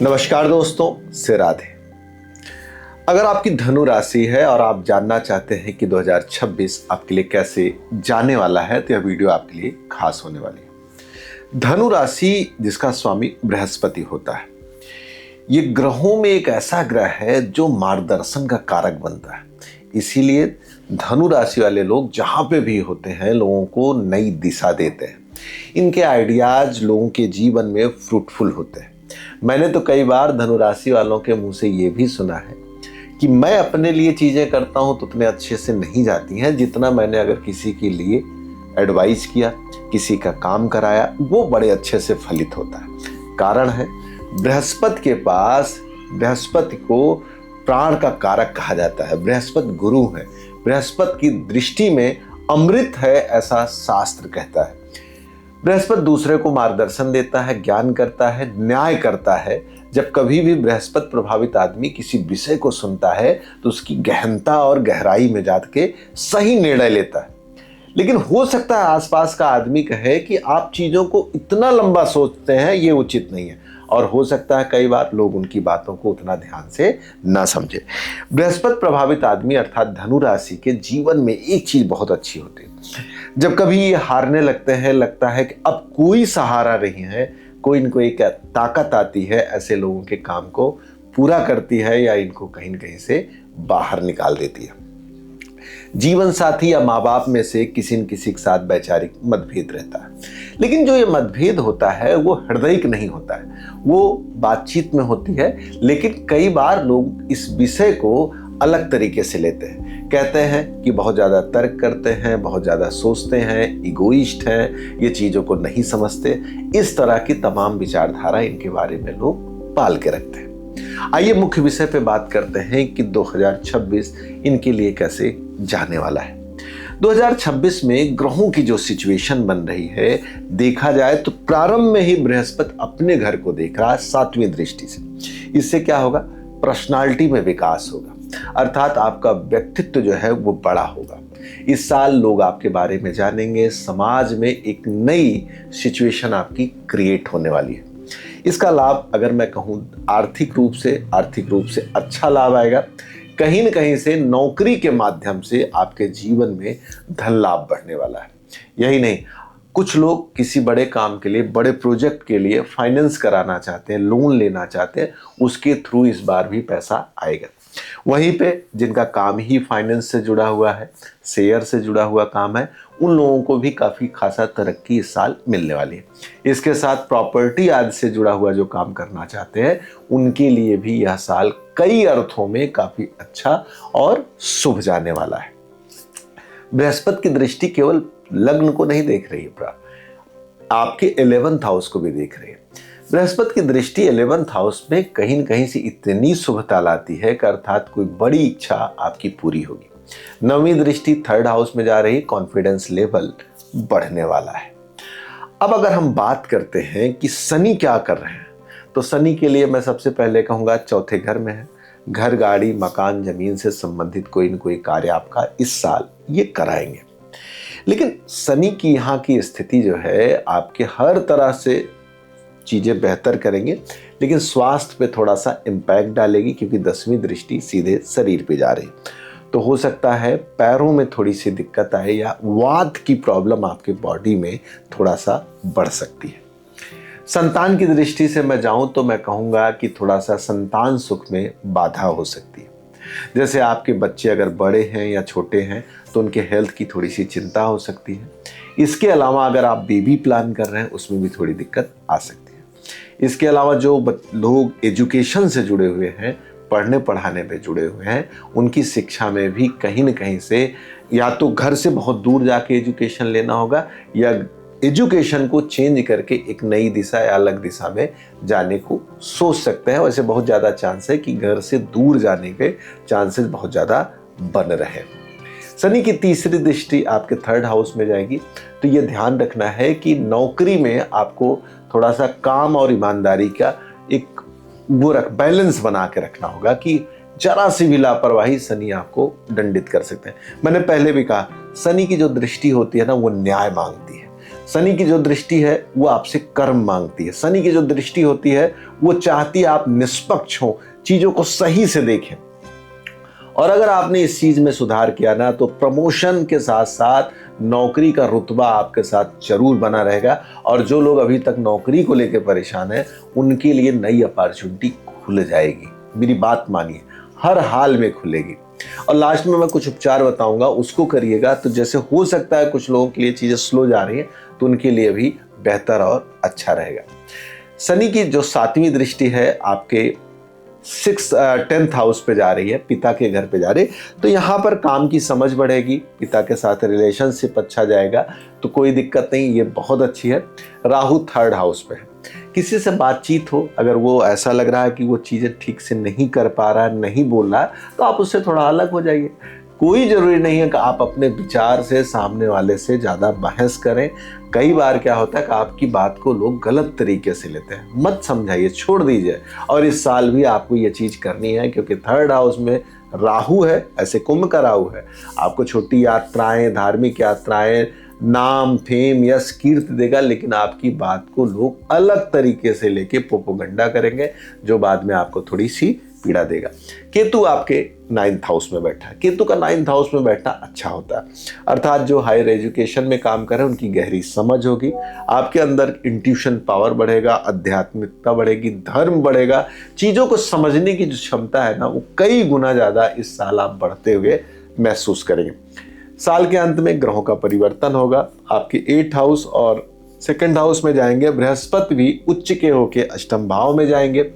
नमस्कार दोस्तों, से राधे। अगर आपकी धनु राशि है और आप जानना चाहते हैं कि 2026 आपके लिए कैसे जाने वाला है, तो यह वीडियो आपके लिए खास होने वाली है। धनु राशि जिसका स्वामी बृहस्पति होता है, ये ग्रहों में एक ऐसा ग्रह है जो मार्गदर्शन का कारक बनता है। इसीलिए धनु राशि वाले लोग जहां पे भी होते हैं, लोगों को नई दिशा देते हैं। इनके आइडियाज लोगों के जीवन में फ्रूटफुल होते हैं। मैंने तो कई बार धनु राशि वालों के मुंह से ये भी सुना है कि मैं अपने लिए चीजें करता हूं तो उतने अच्छे से नहीं जाती हैं जितना मैंने अगर किसी के लिए एडवाइस किया, किसी का काम कराया, वो बड़े अच्छे से फलित होता है। कारण है बृहस्पति के पास, बृहस्पति को प्राण का कारक कहा जाता है। बृहस्पति गुरु है, बृहस्पति की दृष्टि में अमृत है, ऐसा शास्त्र कहता है। बृहस्पति दूसरे को मार्गदर्शन देता है, ज्ञान करता है, न्याय करता है। जब कभी भी बृहस्पति प्रभावित आदमी किसी विषय को सुनता है तो उसकी गहनता और गहराई में जाके सही निर्णय लेता है। लेकिन हो सकता है आसपास का आदमी कहे कि आप चीजों को इतना लंबा सोचते हैं, ये उचित नहीं है। और हो सकता है कई बार लोग उनकी बातों को उतना ध्यान से ना समझे। बृहस्पति प्रभावित आदमी अर्थात धनु राशि के जीवन में एक चीज बहुत अच्छी होती है। जब कभी ये हारने लगते हैं, लगता है कि अब कोई सहारा नहीं है, कोई इनको एक ताकत आती है, ऐसे लोगों के काम को पूरा करती है या इनको कहीं न कहीं से बाहर निकाल देती है। जीवन साथी या माँ बाप में से किसी न किसी के साथ वैचारिक मतभेद रहता है, लेकिन जो ये मतभेद होता है वो हृदयिक नहीं होता है, वो बातचीत में होती है। लेकिन कई बार लोग इस विषय को अलग तरीके से लेते हैं, कहते हैं कि बहुत ज़्यादा तर्क करते हैं, बहुत ज़्यादा सोचते हैं, इगोइस्ट हैं, ये चीज़ों को नहीं समझते। इस तरह की तमाम विचारधारा इनके बारे में लोग पाल के रखते हैं। आइए मुख्य विषय पे बात करते हैं कि 2026 इनके लिए कैसे जाने वाला है। 2026 में ग्रहों की जो सिचुएशन बन रही है, देखा जाए तो प्रारंभ में ही बृहस्पति अपने घर को देख रहा है 7वीं दृष्टि से। इससे क्या होगा? पर्सनालिटी में विकास होगा, अर्थात आपका व्यक्तित्व जो है वो बड़ा होगा। इस साल लोग आपके बारे में जानेंगे, समाज में एक नई सिचुएशन आपकी क्रिएट होने वाली है। इसका लाभ अगर मैं कहूँ आर्थिक रूप से अच्छा लाभ आएगा। कहीं न कहीं से नौकरी के माध्यम से आपके जीवन में धन लाभ बढ़ने वाला है। यही नहीं, कुछ लोग किसी बड़े काम के लिए, बड़े प्रोजेक्ट के लिए फाइनेंस कराना चाहते हैं, लोन लेना चाहते हैं, उसके थ्रू इस बार भी पैसा आएगा। वहीं पे जिनका काम ही फाइनेंस से जुड़ा हुआ है, शेयर से जुड़ा हुआ काम है, उन लोगों को भी काफ़ी खासा तरक्की इस साल मिलने वाली है। इसके साथ प्रॉपर्टी आदि से जुड़ा हुआ जो काम करना चाहते हैं, उनके लिए भी यह साल कई अर्थों में काफ़ी अच्छा और शुभ जाने वाला है। बृहस्पति की दृष्टि केवल लग्न को नहीं देख रही है, आपके 11th हाउस को भी देख रही है। बृहस्पति की दृष्टि 11th हाउस में कहीं न कहीं से इतनी शुभता लाती है कि अर्थात कोई बड़ी इच्छा आपकी पूरी होगी। 9वीं दृष्टि 3rd हाउस में जा रही, कॉन्फिडेंस लेवल बढ़ने वाला है। अब अगर हम बात करते हैं कि शनि क्या कर रहे हैं, तो शनि के लिए मैं सबसे पहले कहूँगा चौथे घर में है। घर, गाड़ी, मकान, जमीन से संबंधित कोई न कोई कार्य आपका इस साल ये कराएंगे। लेकिन शनि की यहाँ की स्थिति जो है आपके हर तरह से चीज़ें बेहतर करेंगे, लेकिन स्वास्थ्य पे थोड़ा सा इम्पैक्ट डालेगी, क्योंकि 10वीं दृष्टि सीधे शरीर पे जा रही। तो हो सकता है पैरों में थोड़ी सी दिक्कत आए या वात की प्रॉब्लम आपके बॉडी में थोड़ा सा बढ़ सकती है। संतान की दृष्टि से मैं जाऊं तो मैं कहूँगा कि थोड़ा सा संतान सुख में बाधा हो सकती है। जैसे आपके बच्चे अगर बड़े हैं या छोटे हैं तो उनके हेल्थ की थोड़ी सी चिंता हो सकती है। इसके अलावा अगर आप बेबी प्लान कर रहे हैं, उसमें भी थोड़ी दिक्कत आ सकती है। इसके अलावा जो लोग एजुकेशन से जुड़े हुए हैं, पढ़ने पढ़ाने पे जुड़े हुए हैं, उनकी शिक्षा में भी कहीं न कहीं से या तो घर से बहुत दूर जाके एजुकेशन लेना होगा या एजुकेशन को चेंज करके एक नई दिशा या अलग दिशा में जाने को सोच सकते हैं। वैसे बहुत ज़्यादा चांस है कि घर से दूर जाने के चांसेस बहुत ज़्यादा बन रहे। शनि की तीसरी दृष्टि आपके 3rd हाउस में जाएगी, तो ये ध्यान रखना है कि नौकरी में आपको थोड़ा सा काम और ईमानदारी का एक बैलेंस बना के रखना होगा कि जरा सी भी लापरवाही शनि आपको दंडित कर सकते हैं। मैंने पहले भी कहा, शनि की जो दृष्टि होती है ना, वो न्याय मांगती है। शनि की जो दृष्टि है वो आपसे कर्म मांगती है। शनि की जो दृष्टि होती है वो चाहती है आप निष्पक्ष हो, चीजों को सही से देखें। और अगर आपने इस चीज में सुधार किया ना तो प्रमोशन के साथ साथ नौकरी का रुतबा आपके साथ जरूर बना रहेगा। और जो लोग अभी तक नौकरी को लेकर परेशान हैं उनके लिए नई अपॉर्चुनिटी खुल जाएगी। मेरी बात मानिए, हर हाल में खुलेगी। और लास्ट में मैं कुछ उपचार बताऊंगा, उसको करिएगा तो जैसे हो सकता है कुछ लोगों के लिए चीजें स्लो जा रही हैं तो उनके लिए भी बेहतर और अच्छा रहेगा। शनि की जो 7वीं दृष्टि है आपके 10th हाउस पे जा रही है, पिता के घर पे जा रही है, तो यहाँ पर काम की समझ बढ़ेगी, पिता के साथ रिलेशनशिप अच्छा जाएगा, तो कोई दिक्कत नहीं, ये बहुत अच्छी है। राहु 3rd हाउस पे है, किसी से बातचीत हो, अगर वो ऐसा लग रहा है कि वो चीज़ें ठीक से नहीं कर पा रहा है, नहीं बोल रहा है, तो आप उससे थोड़ा अलग हो जाइए। कोई ज़रूरी नहीं है कि आप अपने विचार से सामने वाले से ज़्यादा बहस करें। कई बार क्या होता है कि आपकी बात को लोग गलत तरीके से लेते हैं, मत समझाइए, छोड़ दीजिए। और इस साल भी आपको ये चीज़ करनी है क्योंकि 3rd हाउस में राहु है, ऐसे कुंभ का राहु है। आपको छोटी यात्राएं, धार्मिक यात्राएं, नाम, फेम, यश, कीर्ति देगा, लेकिन आपकी बात को लोग अलग तरीके से लेके प्रोपोगंडा करेंगे जो बाद में आपको थोड़ी सी पीड़ा देगा। केतु आपके 9th हाउस में बैठा है। केतु का 9th हाउस में बैठना अच्छा होता है, अर्थात जो हायर एजुकेशन में काम कर रहे हैं उनकी गहरी समझ होगी, आपके अंदर इंट्यूशन पावर बढ़ेगा, आध्यात्मिकता बढ़ेगी, धर्म बढ़ेगा, चीज़ों को समझने की जो क्षमता है ना वो कई गुना ज़्यादा इस साल आप बढ़ते हुए महसूस करेंगे। साल के अंत में ग्रहों का परिवर्तन होगा, आपके 8th हाउस और 2nd हाउस में जाएंगे। बृहस्पति भी उच्च के होके अष्टम भाव में जाएंगे।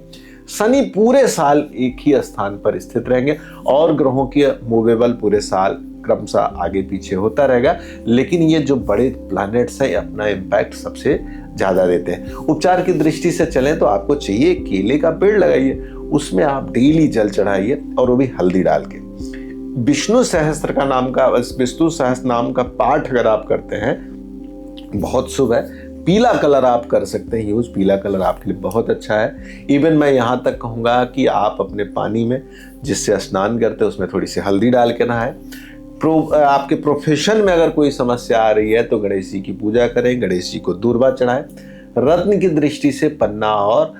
शनि पूरे साल एक ही स्थान पर स्थित रहेंगे और ग्रहों की मूवेबल पूरे साल क्रमशः आगे पीछे होता रहेगा, लेकिन ये जो बड़े प्लैनेट्स हैं अपना इम्पैक्ट सबसे ज़्यादा देते हैं। उपचार की दृष्टि से चलें तो आपको चाहिए केले का पेड़ लगाइए, उसमें आप डेली जल चढ़ाइए और वो भी हल्दी डाल के। विष्णु सहस्त्र नाम का पाठ अगर आप करते हैं बहुत शुभ है। पीला कलर आप कर सकते हैं यूज़, पीला कलर आपके लिए बहुत अच्छा है। इवन मैं यहाँ तक कहूँगा कि आप अपने पानी में जिससे स्नान करते हैं उसमें थोड़ी सी हल्दी डाल के नहाएं। आपके प्रोफेशन में अगर कोई समस्या आ रही है तो गणेश जी की पूजा करें, गणेश जी को दूर्वा चढ़ाएं। रत्न की दृष्टि से पन्ना और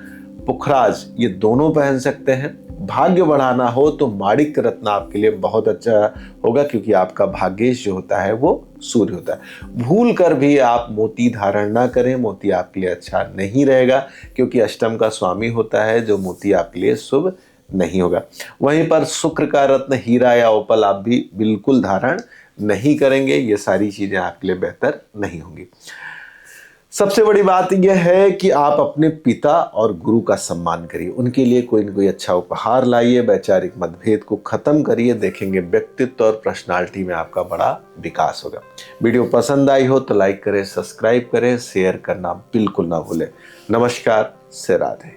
पुखराज ये दोनों पहन सकते हैं। भाग्य बढ़ाना हो तो माणिक रत्न आपके लिए बहुत अच्छा होगा क्योंकि आपका भाग्येश जो होता है वो सूर्य होता है। भूल कर भी आप मोती धारण ना करें, मोती आपके लिए अच्छा नहीं रहेगा क्योंकि अष्टम का स्वामी होता है जो मोती आपके लिए शुभ नहीं होगा। वहीं पर शुक्र का रत्न हीरा या ओपल आप भी बिल्कुल धारण नहीं करेंगे, ये सारी चीजें आपके लिए बेहतर नहीं होंगी। सबसे बड़ी बात यह है कि आप अपने पिता और गुरु का सम्मान करिए, उनके लिए कोई न कोई अच्छा उपहार लाइए, वैचारिक मतभेद को खत्म करिए, देखेंगे व्यक्तित्व और पर्सनालिटी में आपका बड़ा विकास होगा। वीडियो पसंद आई हो तो लाइक करें, सब्सक्राइब करें, शेयर करना बिल्कुल ना भूलें। नमस्कार, से राधे।